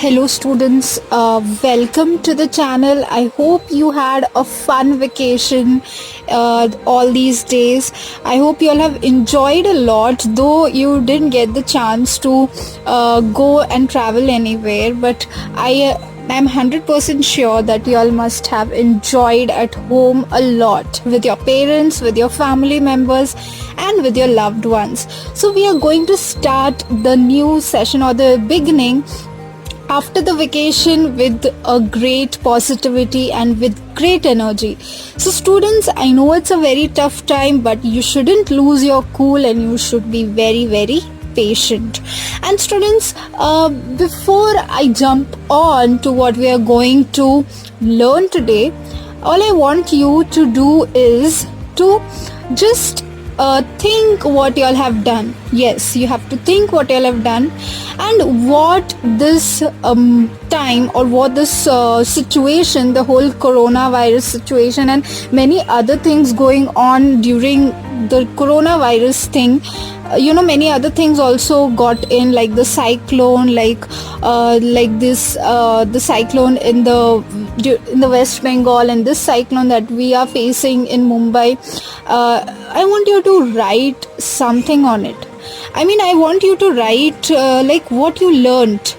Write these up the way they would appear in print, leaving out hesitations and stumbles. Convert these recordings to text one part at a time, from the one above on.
Hello students, welcome to the channel. I hope you had a fun vacation all these days. I hope you all have enjoyed a lot, though you didn't get the chance to go and travel anywhere, but I'm 100% sure that you all must have enjoyed at home a lot with your parents, with your family members and with your loved ones. So we are going to start the new session or the beginning after the vacation with a great positivity and with great energy. So students, I know it's a very tough time, but you shouldn't lose your cool and you should be very patient. And students, before I jump on to what we are going to learn today, all I want you to do is to just think what you all have done. Yes, you have to think what you all have done and what this time or what this situation, the whole coronavirus situation and many other things going on during the coronavirus thing. Many other things also got in, like the cyclone, like this the cyclone in the West Bengal, and this cyclone that we are facing in Mumbai. I want you to write something on it. I want you to write like what you learned,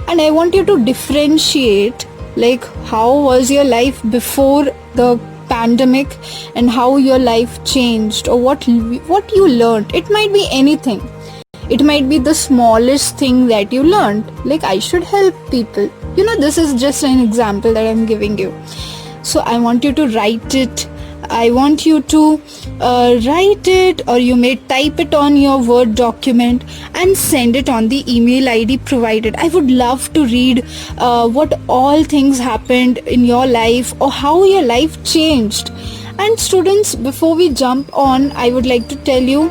and I want you to differentiate like how was your life before the pandemic and how your life changed, or what you learned. It might be anything. It might be the smallest thing that you learned, like I should help people. This is just an example that I'm giving you. So I want you to write it. I want you to write it, or you may type it on your Word document and send it on the email ID provided. I would love to read what all things happened in your life or how your life changed. And students, before we jump on, I would like to tell you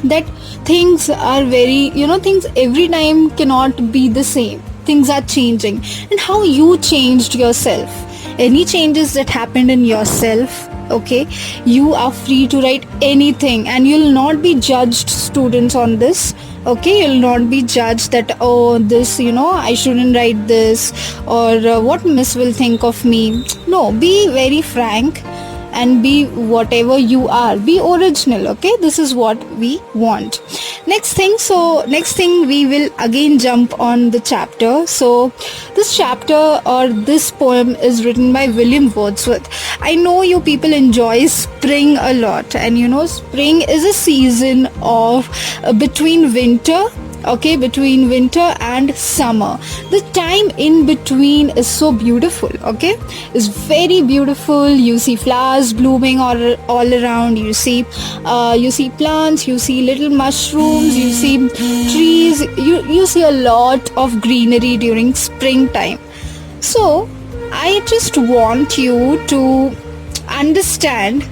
that things are things every time cannot be the same. Things are changing, and how you changed yourself. Any changes that happened in yourself, okay, you are free to write anything, and you'll not be judged, students, on this. Okay, you'll not be judged that, oh, this, I shouldn't write this, or what miss will think of me. No, be very frank and be whatever you are. Be original. Okay, this is what we want. Next thing we will again jump on the chapter. So this chapter or this poem is written by William Wordsworth. I know you people enjoy spring a lot, and spring is a season of between winter and summer. The time in between is so beautiful. Okay, it's very beautiful. You see flowers blooming all around. You see plants, you see little mushrooms, you see trees, you see a lot of greenery during springtime. So I just want you to understand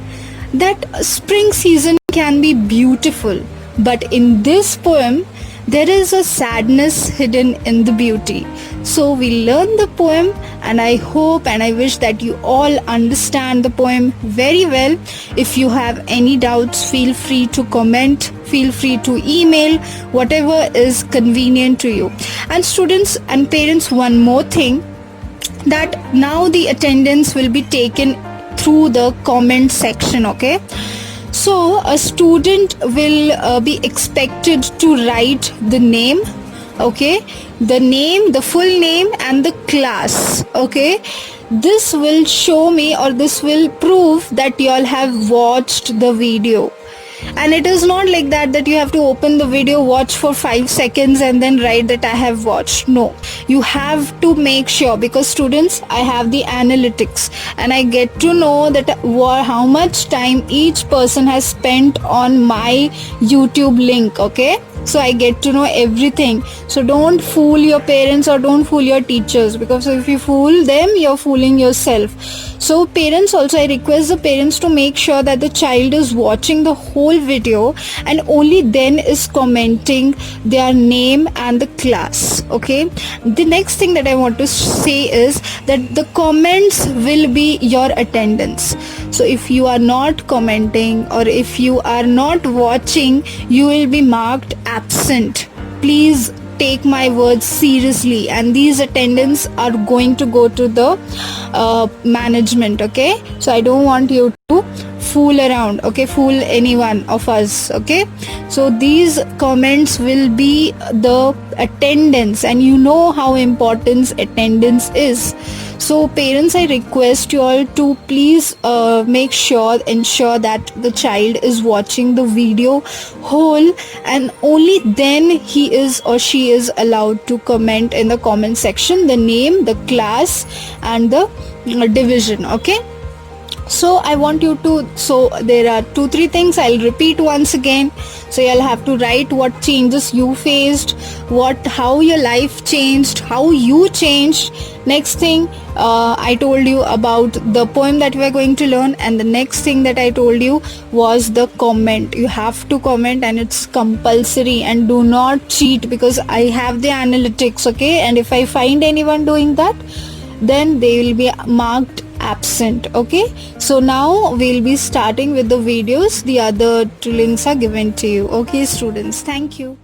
that spring season can be beautiful, but in this poem there is a sadness hidden in the beauty. So we learn the poem, and I hope and I wish that you all understand the poem very well. If you have any doubts, feel free to comment, feel free to email, whatever is convenient to you. And students and parents, one more thing, that now the attendance will be taken through the comment section. Okay, so a student will be expected to write the name, okay, the full name and the class. Okay, this will show me, or this will prove that you all have watched the video. And it is not like that you have to open the video, watch for 5 seconds and then write that I have watched. No, you have to make sure, because students, I have the analytics and I get to know that how much time each person has spent on my YouTube link. Okay, so I get to know everything. So don't fool your parents or don't fool your teachers, because if you fool them, you're fooling yourself. So parents also, I request the parents to make sure that the child is watching the whole video and only then is commenting their name and the class. Okay, the next thing that I want to say is that the comments will be your attendance. So if you are not commenting or if you are not watching, you will be marked absent. Please take my words seriously, and these attendance are going to go to the management. Okay, so I don't want you to fool around, okay, fool anyone of us. Okay, so these comments will be the attendance, and you know how important attendance is. So parents, I request you all to please ensure that the child is watching the video whole, and only then he is or she is allowed to comment in the comment section the name, the class, and the division. Okay, so I want you to, so there are 2-3 things I'll repeat once again. So you'll have to write what changes you faced, how your life changed, how you changed. Next thing, I told you about the poem that we're going to learn, and the next thing that I told you was the comment. You have to comment, and it's compulsory, and do not cheat, because I have the analytics. Okay, and if I find anyone doing that, then they will be marked absent. Okay, so now we'll be starting with the videos. The other two links are given to you. Okay students, thank you.